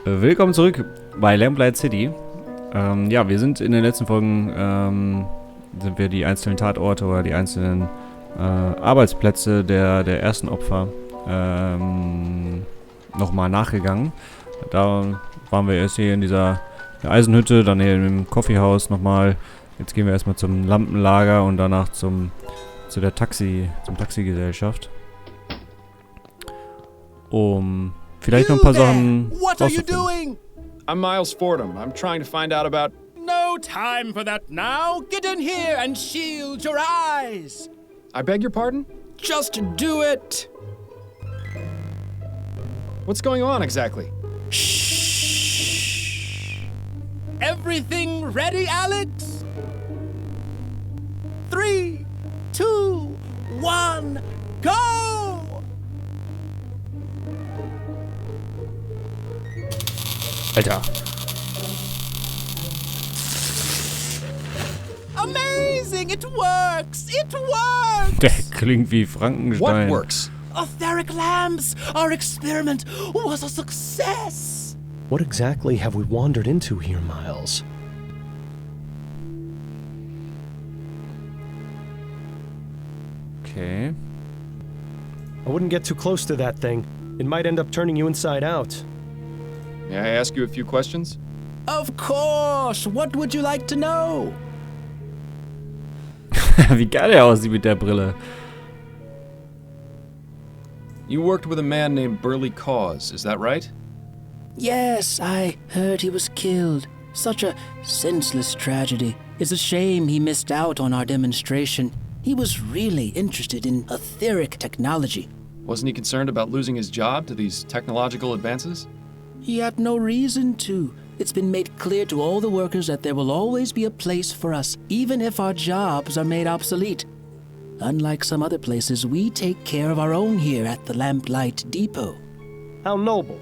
Willkommen zurück bei Lamplight City. Ja, wir sind in den letzten Folgen, sind wir die einzelnen Tatorte oder die einzelnen Arbeitsplätze der ersten Opfer nochmal nachgegangen. Da waren wir erst hier in dieser Eisenhütte, dann hier im Coffeehouse nochmal. Jetzt gehen wir erstmal zum Lampenlager und danach zum Taxigesellschaft. Vielleicht noch ein paar Sachen rauszufinden. I'm Miles Fordham. I'm trying to find out about... No time for that now. Get in here and shield your eyes. I beg your pardon? Just do it. What's going on exactly? Shh. Everything ready, Alex? 3, 2, 1, go! Alter. Amazing! It works! It works! Der klingt wie Frankenstein. What works? Etheric lamps! Our experiment was a success! What exactly have we wandered into here, Miles? Okay. I wouldn't get too close to that thing. It might end up turning you inside out. May I ask you a few questions? Of course! What would you like to know? Wie geil er aussieht mit der Brille. You worked with a man named Burley Cause, is that right? Yes, I heard he was killed. Such a senseless tragedy. It's a shame he missed out on our demonstration. He was really interested in etheric technology. Wasn't he concerned about losing his job to these technological advances? He had no reason to. It's been made clear to all the workers that there will always be a place for us, even if our jobs are made obsolete. Unlike some other places, we take care of our own here at the Lamplight Depot. How noble.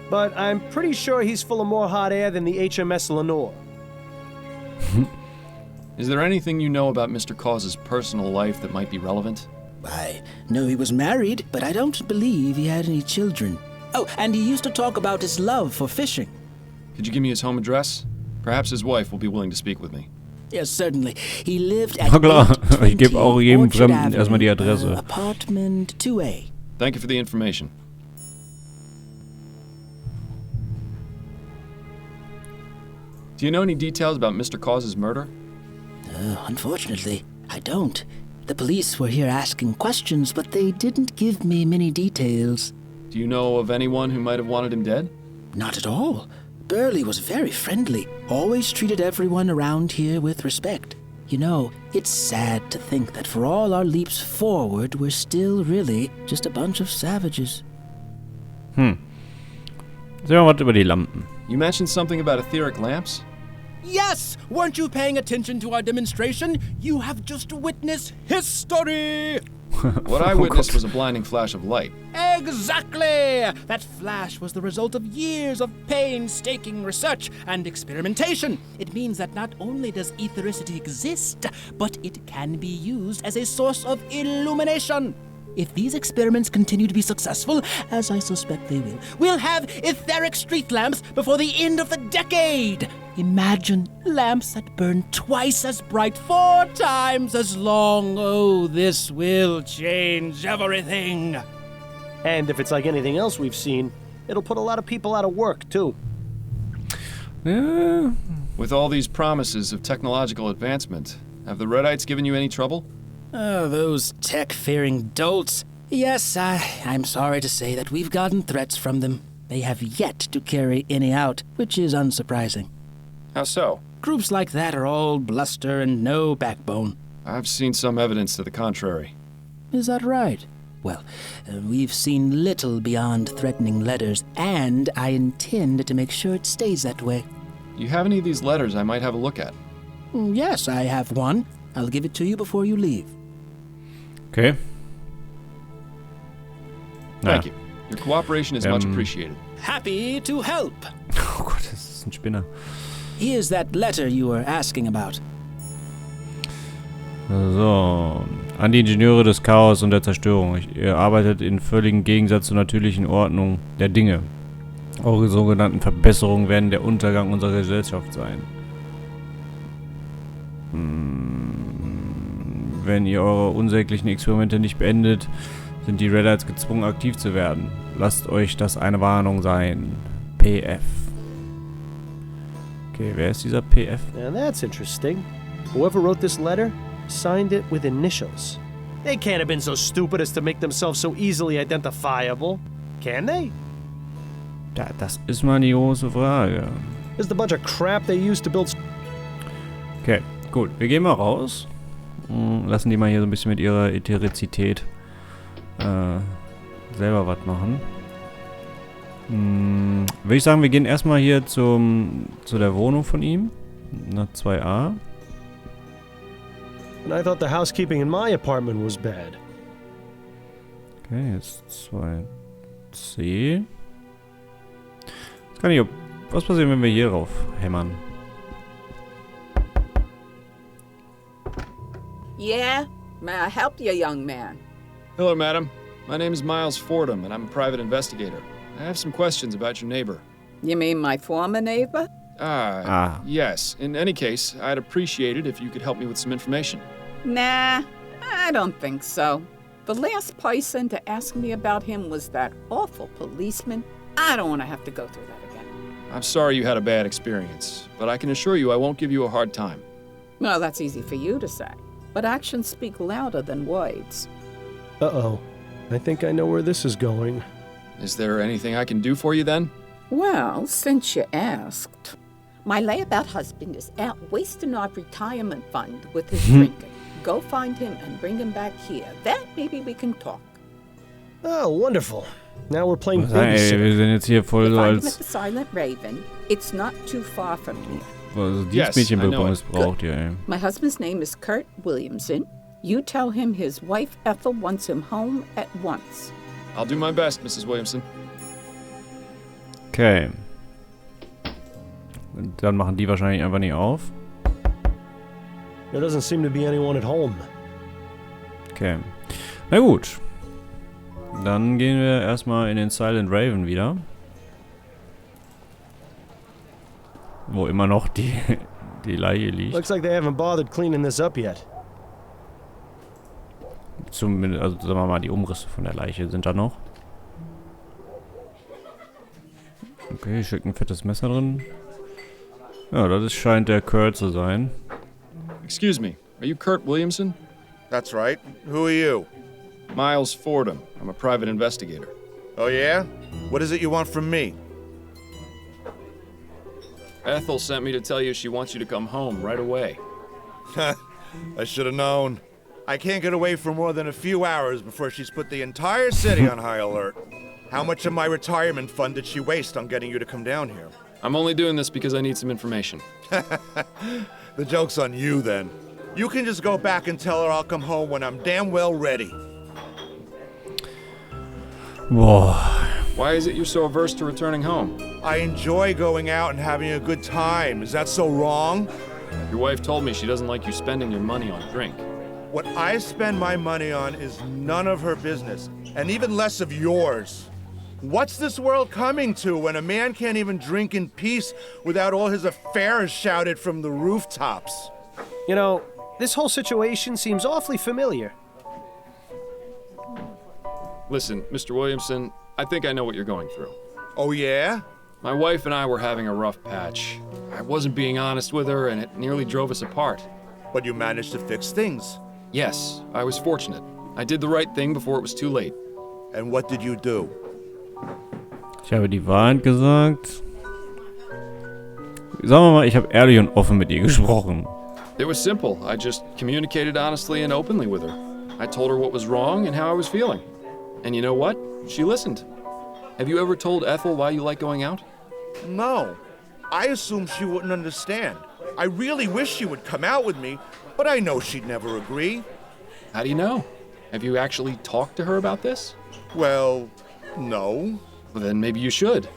But I'm pretty sure he's full of more hot air than the HMS Lenore. Is there anything you know about Mr. Cause's personal life that might be relevant? I know he was married, but I don't believe he had any children. Oh, and he used to talk about his love for fishing. Could you give me his home address? Perhaps his wife will be willing to speak with me. Yes, certainly. He lived at Na klar, ich 820 gebe auch jedem Orchard Fremden Avenue, erstmal die Adresse. Apartment 2A. Thank you for the information. Do you know any details about Mr. Cause's murder? Unfortunately, I don't. The police were here asking questions, but they didn't give me many details. Do you know of anyone who might have wanted him dead? Not at all. Burley was very friendly, always treated everyone around here with respect. You know, it's sad to think that for all our leaps forward, we're still really just a bunch of savages. Sehen wir mal was über die Lampen. You mentioned something about etheric lamps? Yes! Weren't you paying attention to our demonstration? You have just witnessed history! What I witnessed was a blinding flash of light. Exactly! That flash was the result of years of painstaking research and experimentation. It means that not only does ethericity exist, but it can be used as a source of illumination. If these experiments continue to be successful, as I suspect they will, we'll have etheric street lamps before the end of the decade. Imagine lamps that burn twice as bright, 4 times as long. Oh, this will change everything. And if it's like anything else we've seen, it'll put a lot of people out of work, too. Ja. With all these promises of technological advancement, have the Redites given you any trouble? Oh, those tech-fearing dolts. Yes, I'm sorry to say that we've gotten threats from them. They have yet to carry any out, which is unsurprising. How so? Groups like that are all bluster and no backbone. I've seen some evidence to the contrary. Is that right? Well, we've seen little beyond threatening letters, and I intend to make sure it stays that way. Do you have any of these letters I might have a look at? Yes, I have one. I'll give it to you before you leave. Okay. Thank you. Your cooperation is much appreciated. Happy to help. Oh Gott, das ist ein Spinner. Here's that letter you were asking about. So. An die Ingenieure des Chaos und der Zerstörung. Ihr arbeitet in völligem Gegensatz zur natürlichen Ordnung der Dinge. Eure sogenannten Verbesserungen werden der Untergang unserer Gesellschaft sein. Wenn ihr eure unsäglichen Experimente nicht beendet, sind die Redlights gezwungen, aktiv zu werden. Lasst euch das eine Warnung sein. PF. Okay, wer ist dieser PF? Now that's interesting. Whoever wrote this letter signed it with initials. They can't have been so stupid as to make themselves so easily identifiable. Can they? Ja, das ist mal die große Frage. This is the bunch of crap they used to build. Okay, gut. Wir gehen mal raus. Lassen die mal hier so ein bisschen mit ihrer Ätherizität selber was machen. Würde ich sagen, wir gehen erstmal hier zu der Wohnung von ihm. Nach 2a. And I thought the housekeeping in my apartment was bad. Okay, jetzt 2c. Kann ich, was passiert, wenn wir hier rauf hämmern? Yeah? May I help you, young man? Hello, madam. My name is Miles Fordham, and I'm a private investigator. I have some questions about your neighbor. You mean my former neighbor? Yes. In any case, I'd appreciate it if you could help me with some information. Nah, I don't think so. The last person to ask me about him was that awful policeman. I don't want to have to go through that again. I'm sorry you had a bad experience, but I can assure you I won't give you a hard time. Well, that's easy for you to say, but actions speak louder than words. Uh-oh. I think I know where this is going. Is there anything I can do for you then? Well, since you asked, my layabout husband is out wasting our retirement fund with his drinking. Go find him and bring him back here. Then maybe we can talk. Oh, wonderful. Now we're playing Ey, babysitter. wir sind jetzt hier voll If so I'm at als the Silent Raven, it's not too far from here. Yes, Dienstmädchen I know it. missbraucht hier, ey. My husband's name is Kurt Williamson. You tell him his wife Ethel wants him home at once. I'll do my best, Mrs. Williamson. Okay. Und dann machen die wahrscheinlich einfach nicht auf. There doesn't seem to be anyone at home. Okay. Na gut. Dann gehen wir erstmal in den Silent Raven wieder. Wo immer noch die Leiche liegt. Looks like they haven't bothered cleaning this up yet. Zumindest, also sagen wir mal, die Umrisse von der Leiche sind da noch. Okay, steckt ein fettes Messer drin. Ja, das scheint der Kurt zu sein. Excuse me, are you Kurt Williamson? That's right. Who are you? Miles Fordham. I'm a private investigator. Oh, yeah? What is it you want from me? Ethel sent me to tell you she wants you to come home right away. I should have known. I can't get away for more than a few hours before she's put the entire city on high alert. How much of my retirement fund did she waste on getting you to come down here? I'm only doing this because I need some information. The joke's on you, then. You can just go back and tell her I'll come home when I'm damn well ready. Boah. Why is it you're so averse to returning home? I enjoy going out and having a good time. Is that so wrong? Your wife told me she doesn't like you spending your money on drink. What I spend my money on is none of her business, and even less of yours. What's this world coming to when a man can't even drink in peace without all his affairs shouted from the rooftops? You know, this whole situation seems awfully familiar. Listen, Mr. Williamson, I think I know what you're going through. Oh, yeah? My wife and I were having a rough patch. I wasn't being honest with her, and it nearly drove us apart. But you managed to fix things. Yes, I was fortunate. I did the right thing before it was too late. And what did you do? Ich habe die Wahrheit gesagt. Sagen wir mal, ich habe ehrlich und offen mit ihr gesprochen. It was simple. I just communicated honestly and openly with her. I told her what was wrong and how I was feeling. And you know what? She listened. Have you ever told Ethel why you like going out? No. I assumed she wouldn't understand. I really wish she would come out with me, but I know she'd never agree. How do you know? Have you actually talked to her about this? Well, no. Well, then maybe you should.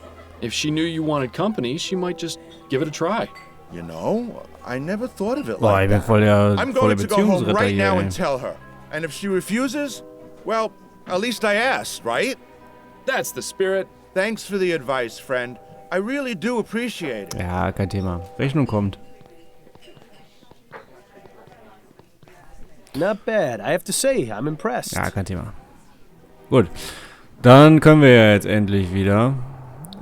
If she knew you wanted company, she might just give it a try. You know, I never thought of it Boah, like ich bin that. voll der I'm going to go home Beziehungsretter right hier, now ey. and tell her. And if she refuses, well, at least I asked, right? That's the spirit. Thanks for the advice, friend. I really do appreciate it. Ja, kein Thema. Rechnung kommt. Not bad. I have to say, I'm impressed. Ja, kein Thema. Gut. Dann können wir ja jetzt endlich wieder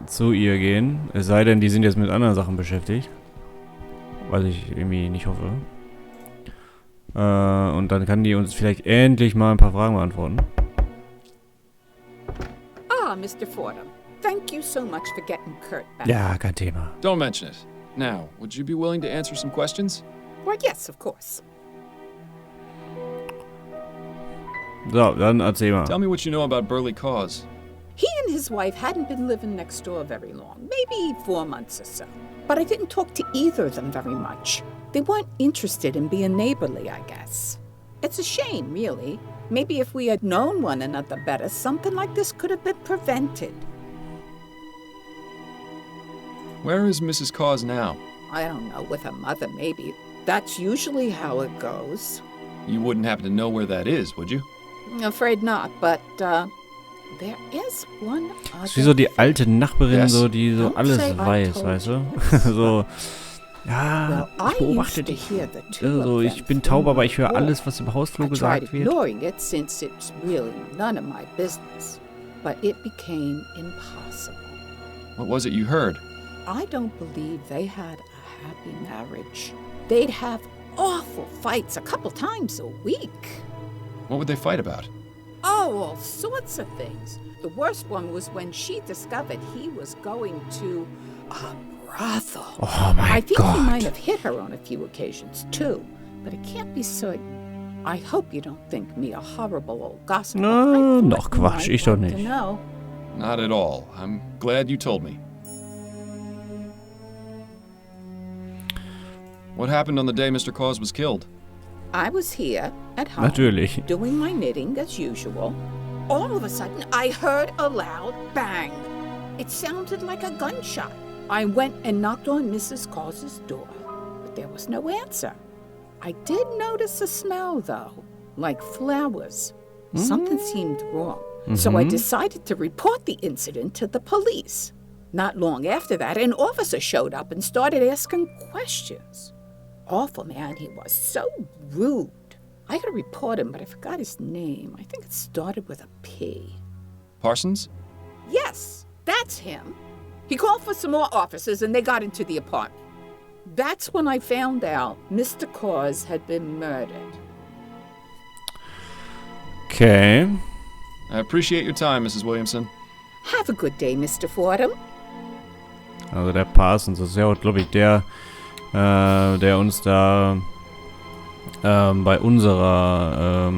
zu ihr gehen. Es sei denn, die sind jetzt mit anderen Sachen beschäftigt. Was ich irgendwie nicht hoffe. Und dann kann die uns vielleicht endlich mal ein paar Fragen beantworten. Ah, Mr. Fordham. Thank you so much for getting Kurt back. Ja, kein Thema. Don't mention it. Now, would you be willing to answer some questions? Well, yes, of course. So, dann erzähl mal. Tell me what you know about Burley Cause. He and his wife hadn't been living next door very long, maybe 4 months or so. But I didn't talk to either of them very much. They weren't interested in being neighborly, I guess. It's a shame, really. Maybe if we had known one another better, something like this could have been prevented. Where is Mrs. Cause now? I don't know, with her mother, maybe. That's usually how it goes. You wouldn't happen to know where that is, would you? Afraid not, but, there is one other Das ist wie so die alte Nachbarin, Yes. so, die so Don't alles say I weiß, told weißt you. du? So, ja, Well, ich I used beobachte to dich. hear the two So, of ich them bin taub, aber ich höre through the alles, was im Hausflur I tried gesagt wird. ignoring it since it's really none of my business, but it became impossible. What was it you heard? I don't believe they had a happy marriage. They'd have awful fights a couple times a week. What would they fight about? Oh, all sorts of things. The worst one was when she discovered he was going to a brothel. Oh mein I think he might Gott. have hit her on a few occasions, too, but I can't be certain. I hope you don't think me a horrible old gossip. Na, doch Quatsch, ich doch nicht. Not at all. I'm glad you told me. What happened on the day Mr. Cause was killed? I was here at home, Natürlich. doing my knitting as usual. All of a sudden, I heard a loud bang. It sounded like a gunshot. I went and knocked on Mrs. Cause's door, but there was no answer. I did notice a smell, though, like flowers. Something seemed wrong. So I decided to report the incident to the police. Not long after that, an officer showed up and started asking questions. Awful man he was, so rude. I could report him, but I forgot his name. I think it started with a P. Parsons? Yes, that's him. He called for some more officers and they got into the apartment. That's when I found out Mr. Cause had been murdered. Okay. I appreciate your time, Mrs. Williamson. Have a good day, Mr. Fordham. Also der Parsons, das ist ja, glaube ich, der uns da bei unserer,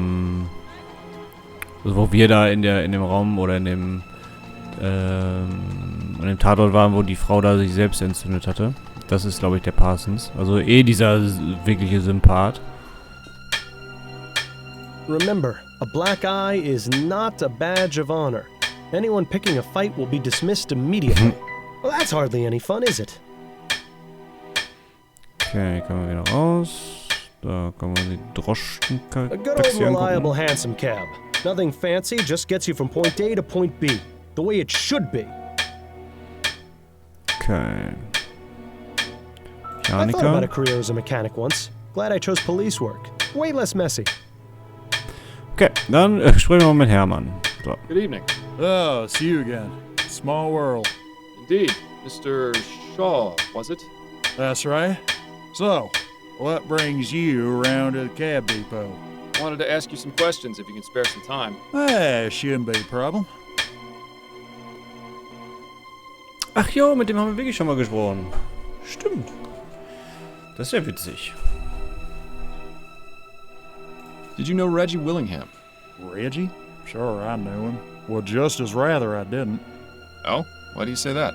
also wo wir da in dem Raum oder in dem Tatort waren, wo die Frau da sich selbst entzündet hatte. Das ist, glaube ich, der Parsons. Also dieser wirkliche Sympath. Remember, a black eye is not a badge of honor. Anyone picking a fight will be dismissed immediately. Well, that's hardly any fun, is it? Okay, können wir wieder raus. Da kann man die A good old Droschken-Taxi reliable angucken. hansom cab. Nothing fancy, just gets you from point A to point B. The way it should be. Okay. I thought about a Mechaniker. career as a mechanic once. Glad I chose police work. Way less messy. Okay, dann sprechen wir mal mit Hermann. So. Good evening. Oh, it's you again. Small world. Indeed. Mr. Shaw, was it? That's right. So, what brings you around to the cab depot? I wanted to ask you some questions if you can spare some time. Shouldn't be a problem. Ach jo, mit dem haben wir wirklich schon mal gesprochen. Stimmt. Das ist ja witzig. Did you know Reggie Willingham? Reggie? Sure, I knew him. Well, just as rather I didn't. Oh? Why do you say that?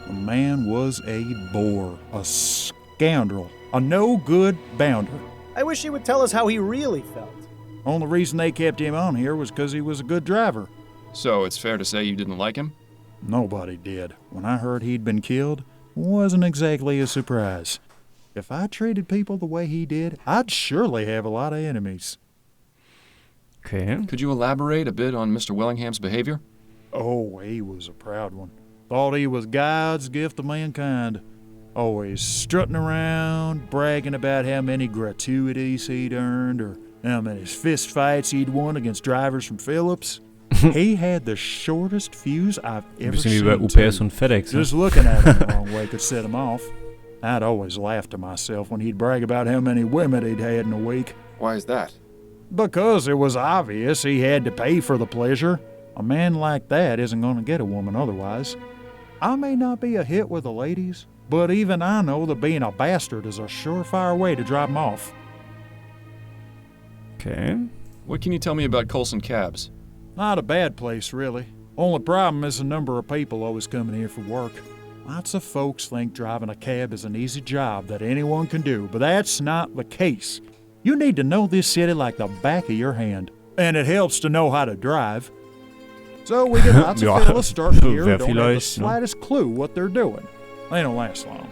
The man was a bore, a scoundrel, a no-good bounder. I wish he would tell us how he really felt. Only reason they kept him on here was because he was a good driver. So it's fair to say you didn't like him? Nobody did. When I heard he'd been killed, wasn't exactly a surprise. If I treated people the way he did, I'd surely have a lot of enemies. Okay. Could you elaborate a bit on Mr. Willingham's behavior? Oh, he was a proud one. Thought he was God's gift to mankind. Always strutting around, bragging about how many gratuities he'd earned or how many fist fights he'd won against drivers from Phillips. He had the shortest fuse I've Ein ever bisschen wie seen. bei UPS und FedEx. Ne? Just looking at him the wrong way could set him off. I'd always laugh to myself when he'd brag about how many women he'd had in a week. Why is that? Because it was obvious he had to pay for the pleasure. A man like that isn't going to get a woman otherwise. I may not be a hit with the ladies, but even I know that being a bastard is a surefire way to drive them off. Okay. What can you tell me about Colson Cabs? Not a bad place, really. Only problem is the number of people always coming here for work. Lots of folks think driving a cab is an easy job that anyone can do, but that's not the case. You need to know this city like the back of your hand, and it helps to know how to drive. So we get lots of fellas starting here who don't have the slightest clue what they're doing. They don't last long.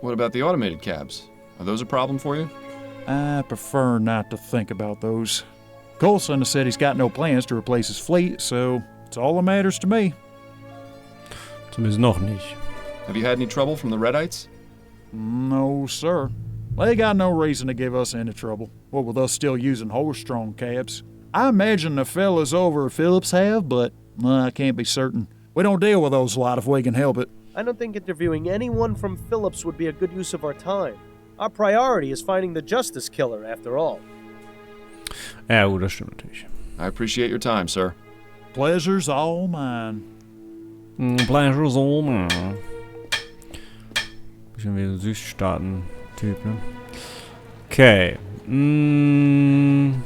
What about the automated cabs? Are those a problem for you? I prefer not to think about those. Colson said he's got no plans to replace his fleet, so it's all that matters to me. Zumindest noch nicht. Have you had any trouble from the Redites? No, sir. They got no reason to give us any trouble, what with us still using horse-drawn cabs. I imagine the fellas over at Phillips have, but I can't be certain. We don't deal with those lot if we can help it. I don't think interviewing anyone from Phillips would be a good use of our time. Our priority is finding the justice killer, after all. Ja, gut, das stimmt natürlich. I appreciate your time, sir. Pleasure's all mine. Pleasure's all mine. Bisschen wie so ein Südstaaten-Typ, ne? Okay. Können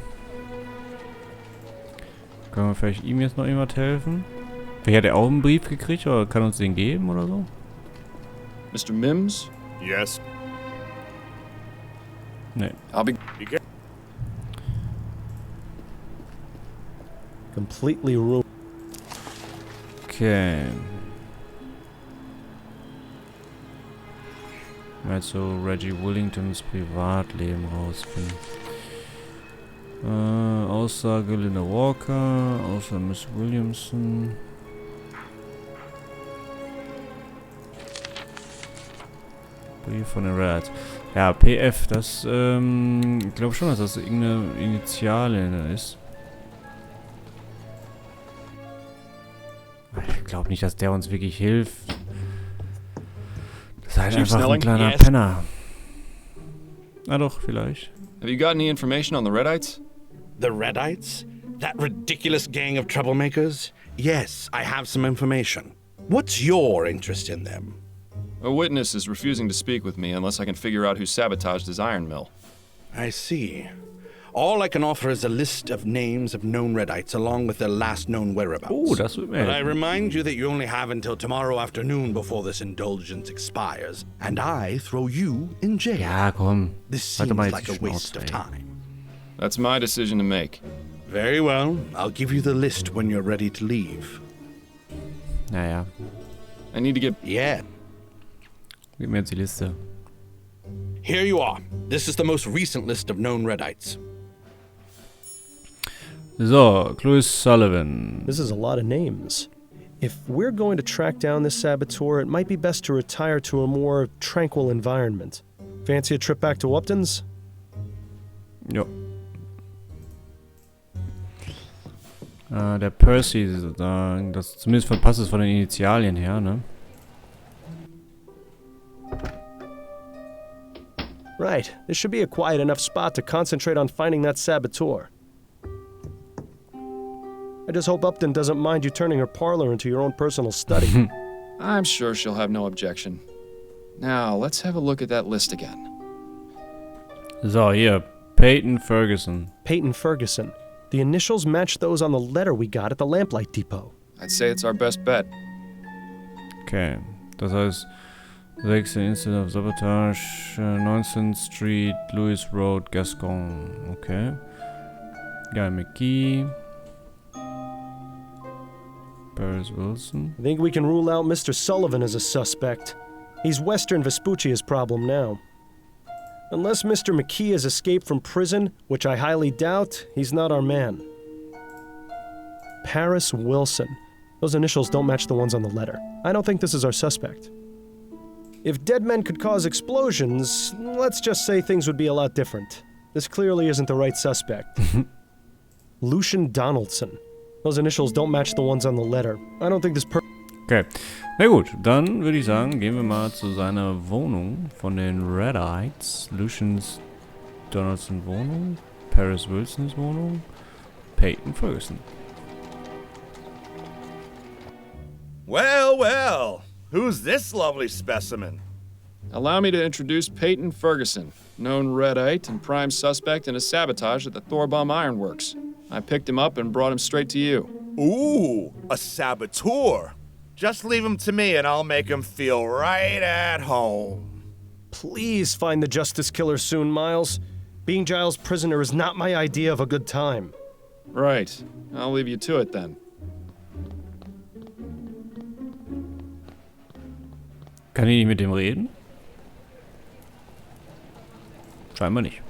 wir vielleicht ihm jetzt noch irgendwas helfen? Vielleicht hat er auch einen Brief gekriegt oder kann uns den geben oder so? Mr. Mims? Yes. Nee. I'll be... Completely ruined. Okay. Mal so Reggie Willingtons Privatleben rausfinden. Aussage Linda Walker, außer Miss Williamson. Brief von den Reds. Ja, PF, das, ich glaube schon, dass das irgendeine Initiale ist. Ich glaube nicht, dass der uns wirklich hilft. Das ist halt einfach ein kleiner Penner. Na doch, vielleicht. Have you got any information on the Redites? The Redites? That ridiculous gang of troublemakers? Yes, I have some information. What's your interest in them? A witness is refusing to speak with me unless I can figure out who sabotaged his iron mill. I see. All I can offer is a list of names of known Redites along with their last known whereabouts. Oh, das wird mir But I remind you that you only have until tomorrow afternoon before this indulgence expires, and I throw you in jail. Ja, komm. This seems like a waste of time. That's my decision to make. Very well. I'll give you the list when you're ready to leave. Naja. I need to get... Yeah. Gib mir jetzt die Liste. Here you are. This is the most recent list of known Redites. So, Louis Sullivan. This is a lot of names. If we're going to track down this saboteur, it might be best to retire to a more tranquil environment. Fancy a trip back to Upton's? Jo. Der Percy, das zumindest verpasst es von den Initialien her, ne? Right. This should be a quiet enough spot to concentrate on finding that saboteur. I just hope Upton doesn't mind you turning her parlor into your own personal study. I'm sure she'll have no objection. Now, let's have a look at that list again. So, hier. Peyton Ferguson. Peyton Ferguson. The initials match those on the letter we got at the Lamplight depot. I'd say it's our best bet. Okay. Das heißt, 6. Incident of Sabotage, 19th Street, Lewis Road, Gascon. Okay. Guy McGee. Paris Wilson. I think we can rule out Mr. Sullivan as a suspect. He's Western Vespuccia's problem now. Unless Mr. McKee has escaped from prison, which I highly doubt, he's not our man. Paris Wilson. Those initials don't match the ones on the letter. I don't think this is our suspect. If dead men could cause explosions, let's just say things would be a lot different. This clearly isn't the right suspect. Lucian Donaldson. Those initials don't match the ones on the letter. I don't think this Okay. Na gut, dann würde ich sagen, gehen wir mal zu seiner Wohnung von den Redites. Lucians Donaldson Wohnung, Paris Wilsons Wohnung, Peyton Ferguson. Well, well. Who's this lovely specimen? Allow me to introduce Peyton Ferguson, known Redite and prime suspect in a sabotage at the Thorbomb Ironworks. I picked him up and brought him straight to you. Ooh, a saboteur. Just leave him to me and I'll make him feel right at home. Please find the Justice Killer soon, Miles. Being Giles' prisoner is not my idea of a good time. Right. I'll leave you to it then. Kann ich nicht mit dem reden? Scheinbar nicht.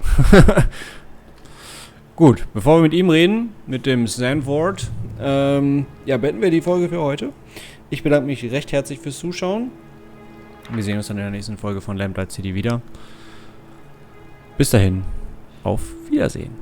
Gut, bevor wir mit ihm reden, mit dem Sanford, ja, beenden wir die Folge für heute. Ich bedanke mich recht herzlich fürs Zuschauen. Wir sehen uns dann in der nächsten Folge von Lamplight City wieder. Bis dahin, auf Wiedersehen.